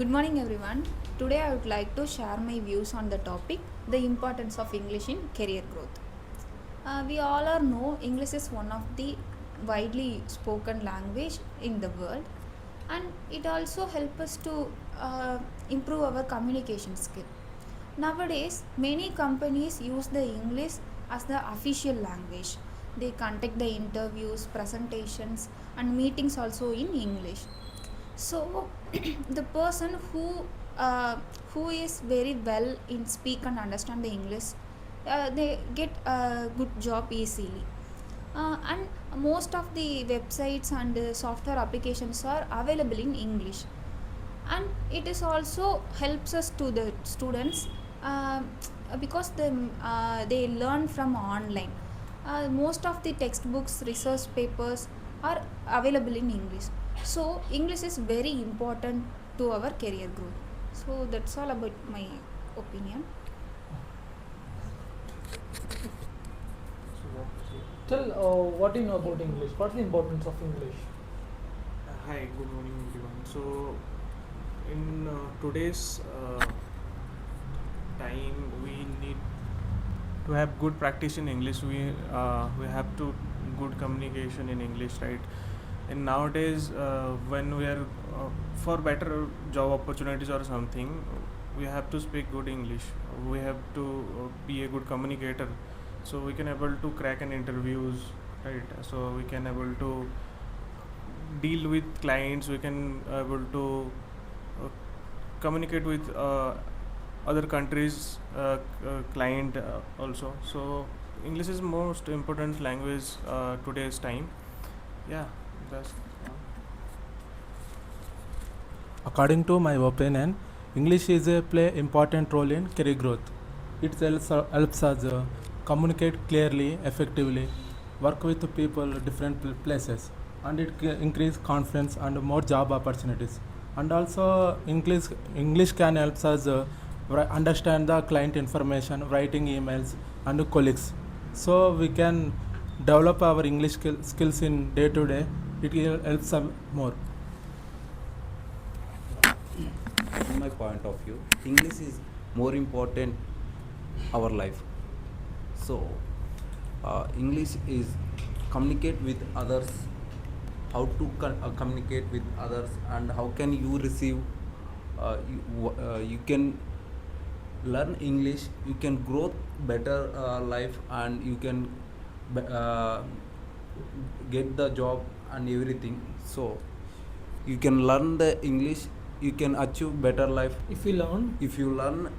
Good morning, everyone. Today, I would like to share my views on the topic the importance of English in career growth. We all are know English is one of the widely spoken language in the world, and it also helps us to improve our communication skill. Nowadays, many companies use the English as the official language. They conduct the interviews, presentations, and meetings also in English. So the person uh, who is very well in speak and understand the English, they get a good job easily. And most of the websites and software applications are available in English, and it is also helps us to the students, uh, because they learn from online. Most of the textbooks, research papers are available in English, so English is very important to our career growth. So that's all about my opinion. Tell what you know about English. What's the importance of English? Hi, good morning everyone. So, in today's time, we need to have good practice in English. We have to good communication in English, right? And nowadays, when we are for better job opportunities or something, we have to speak good English. We have to be a good communicator, so we can able to crack an interviews, right? So we can able to deal with clients. We can able to communicate with other countries client also. So English is most important language today's time. Yeah, that's According to my opinion, English is a play important role in career growth. It helps us communicate clearly, effectively, work with people different places, and it increase confidence and more job opportunities. And also, English can help us understand the client information, writing emails, and colleagues. So we can develop our English skills in day to day. It helps us more. In my point of view, English is more important our life. So English is communicate with others, how to communicate with others, and how can you receive you can learn English, you can grow better life, and you can uh, get the job and everything. So you can learn the English, you can achieve better life. If we learn, If you learn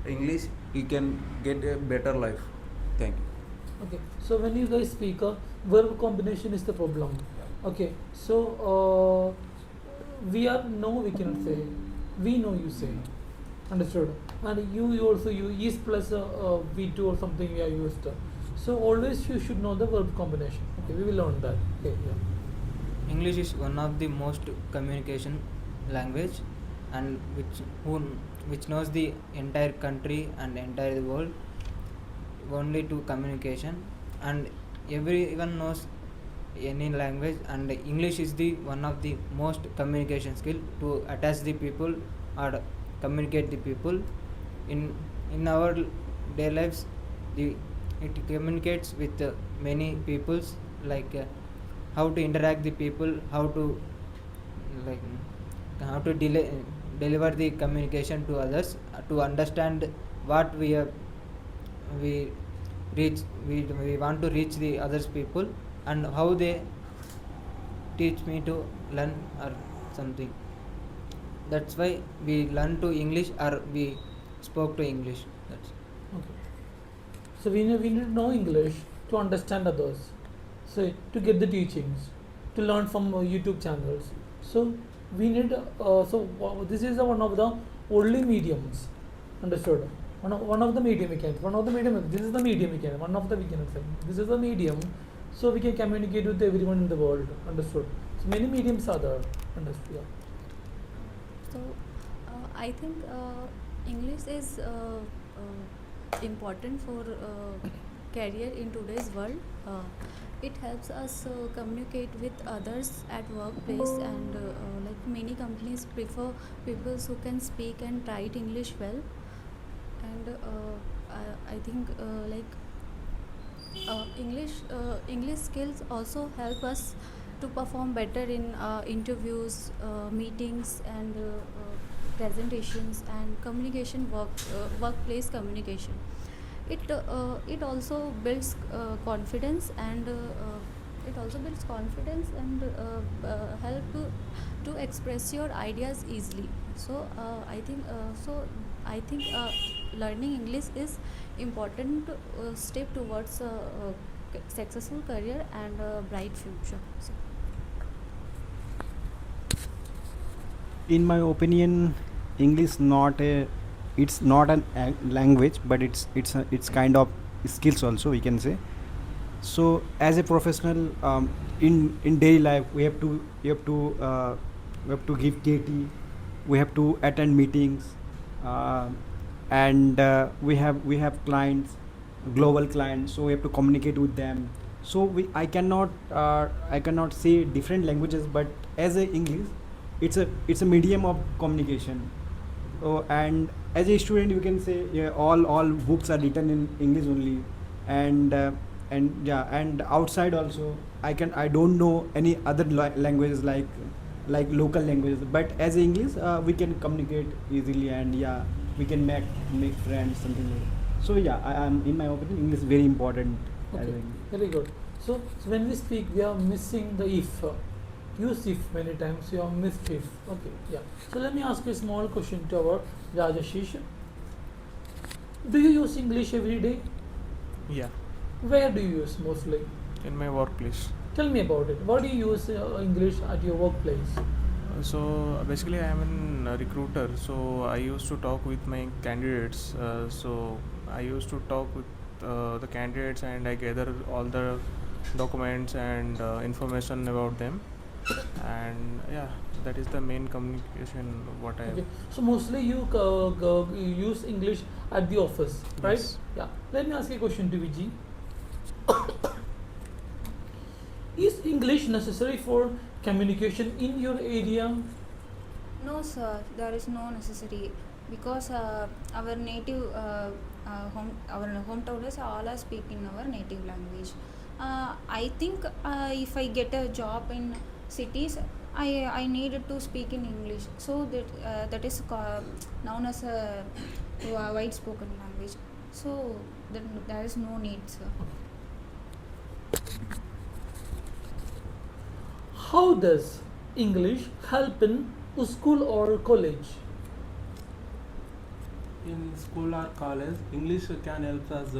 English, you can get a better life. Thank you. okay. So when you guys speak, verb combination is the problem. Okay. So we are no, we cannot say. We know you say. Understood. And you also you is plus V2 or something we are used. So always you should know the verb combination. Okay, we will learn that. Okay. Yeah. English is one of the most communication language, and which knows the entire country and entire world only to communication, and everyone knows any language, and English is the one of the most communication skill to attach the people or communicate the people in our day lives. It communicates with many peoples, like how to interact the people, like how to deliver the communication to others, to understand what we we want to reach the others people, and how they teach me to learn or something. That's why we learn to English, or we spoke to English. That's Okay. So we need to know English to understand others. So to get the teachings, to learn from YouTube channels. So we need. This is one of the only mediums. Understood. One of the medium we can. One of the medium. This is the medium we can. One of the we cannot say. This is the medium. So we can communicate with everyone in the world. Understood. So many mediums are there. Understood. Yeah. So, I think English is important for career in today's world. It helps us communicate with others at workplace, and like many companies prefer people who can speak and write English well. And I think English skills also help us to perform better in interviews, meetings, and presentations and workplace communication. It also builds confidence, and help to express your ideas easily. So I think learning English is important step towards successful career and bright future. So, in my opinion, English not a it's not an language, but it's kind of skills also, we can say. So as a professional, in daily life, we have to give KT, we have to attend meetings, uh, and we have clients, global clients, so we have to communicate with them. So I cannot say different languages, but as a English, it's a medium of communication. And as a student, you can say, yeah, all books are written in English only. And yeah, and outside also, I don't know any other languages like local languages, but as English, we can communicate easily, and yeah, we can make friends, something like that. So yeah, I am, in my opinion, English is very important as Okay, English. very good. So when we speak, we are missing the if. Use if many times. You have missed if. Okay, yeah. So let me ask you a small question to our Rajashish. Do you use English every day? Yeah, Where do you use mostly? in my workplace. Tell me about it. What do you use English at your workplace? So basically, I am a recruiter. So I used to talk with my candidates. So I used to talk with the candidates, and I gather all the documents and information about them. And yeah, that is the main communication what I. Okay. So mostly you you use English at the office, right? Yes. Yeah. Let me ask you a question to Viji. Is English necessary for communication in your area? No, sir, there is no necessity, because our native our hometowners all are speaking our native language. I think if I get a job in cities, I needed to speak in English, so that is known as a wide spoken language. So then there is no need, sir. How does English help in school or college? In school or college, English can help us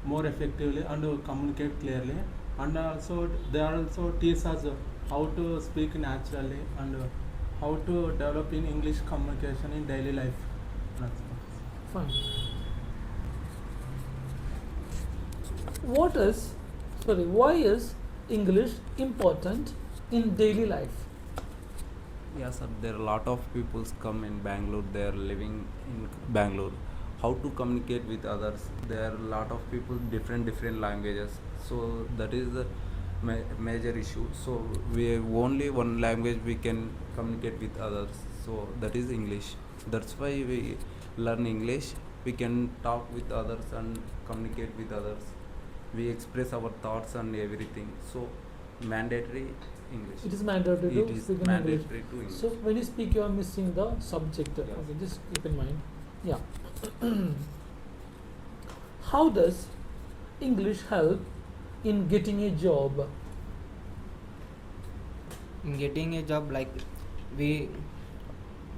more effectively and communicate clearly, and also they are also teach us how to speak naturally and how to develop in English communication in daily life. That's all. Fine. Why is English important in daily life? Yeah, sir. There are a lot of people come in Bangalore. They are living in Bangalore. How to communicate with others? There are a lot of people different languages. So that is the major issue. So we have only one language we can communicate with others. So that is English. That's why we learn English. We can talk with others and communicate with others. We express our thoughts and everything. So mandatory English. It is mandatory It to is speak in mandatory English. to English. So when you speak, you are missing the subject. Yes. Okay, just keep in mind. Yeah. How does English help in getting a job? In getting a job, like we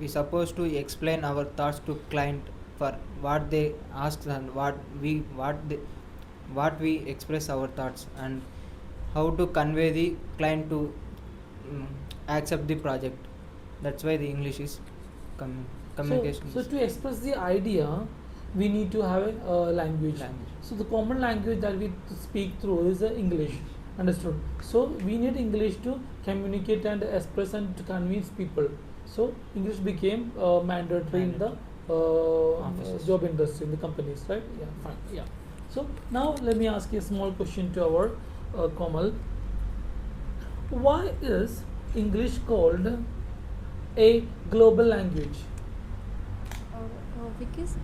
supposed to explain our thoughts to client for what they ask, and what we express our thoughts, and how to convey the client to accept the project. That's why the English is communication. So to express the idea, we need to have a language. So the common language that we speak through is English. Understood? So we need English to communicate and express and to convince people. So English became mandatory in the Offices. job industry, in the companies, right? Yeah, fine. Yeah. So now let me ask you a small question to our Komal. Why is English called a global language?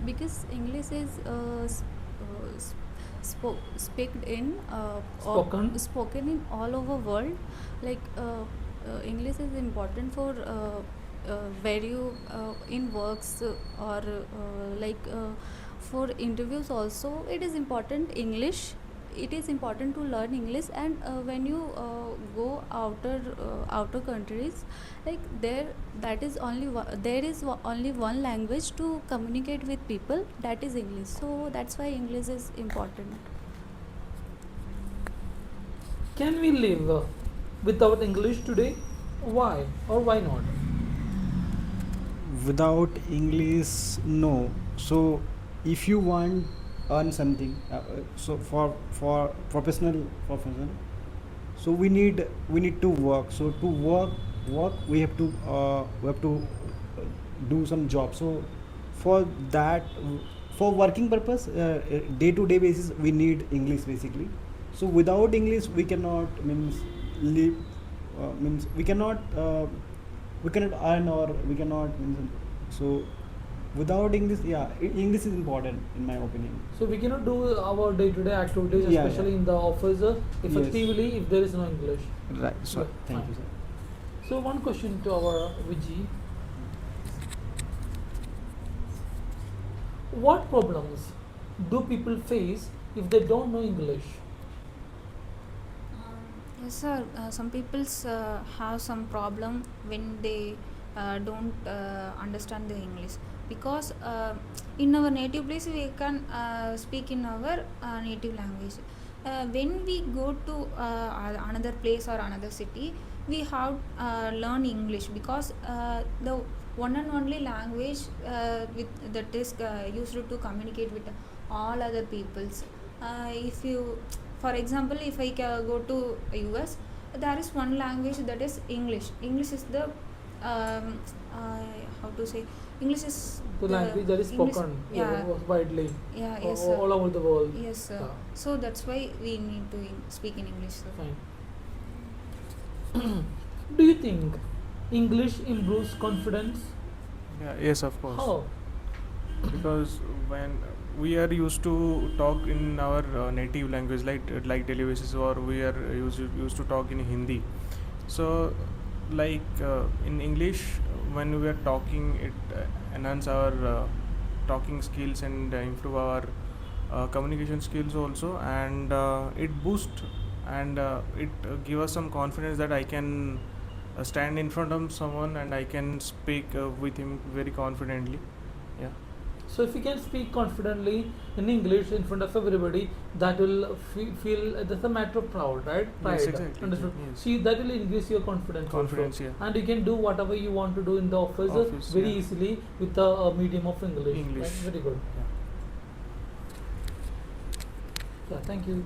Because English is spoken in spoken in all over world. Like English is important for value in works or for interviews also. It is important English. It is important to learn English, and when you go outer countries, like there, there is only one language to communicate with people, that is English. So that's why English is important. Can we live without English today? Why or why not? Without English, no. So if you want earn something, so for professional, so we need to work. So to work we have to do some job. So for that, for working purpose, day to day basis, we need English basically. So without English we cannot means live, means we cannot earn, or we cannot means, so without English, yeah, English is important in my opinion. So we cannot do our day-to-day activities, Yeah, especially yeah. in the office, Yes. effectively if there is no English. Right. So Yeah, thank fine. you, sir. So one question to our Vijay. What problems do people face if they don't know English? Yes, sir. Some people have some problem when they don't understand the English, because in our native place we can speak in our native language. When we go to another place or another city, we have learn English, because the one and only language that is used to communicate with all other peoples. If you, for example, if I go to US, there is one language, that is English. English is the how to say, English is The language that is English, spoken yeah, widely yeah, yes, sir. all over the world. Yes, sir. Yeah. So that's why we need to speak in English, sir. Fine. Do you think English improves confidence? Yeah, yes, of course. How? Because when we are used to talk in our native language, like daily basis, or we are used to talk in Hindi. So in English, when we are talking, it enhance our talking skills and improve our communication skills also, and it boost, and it give us some confidence that I can stand in front of someone and I can speak with him very confidently. Yeah. So if you can speak confidently in English in front of everybody, that will feel that's a matter of proud, right? Pride. Yes, exactly. Understood. Yes. See, that will increase your confidence. Confidence, also. yeah. And you can do whatever you want to do in the office, very Yeah. easily with the medium of English. English. Right? Very good. Yeah. Yeah. Thank you.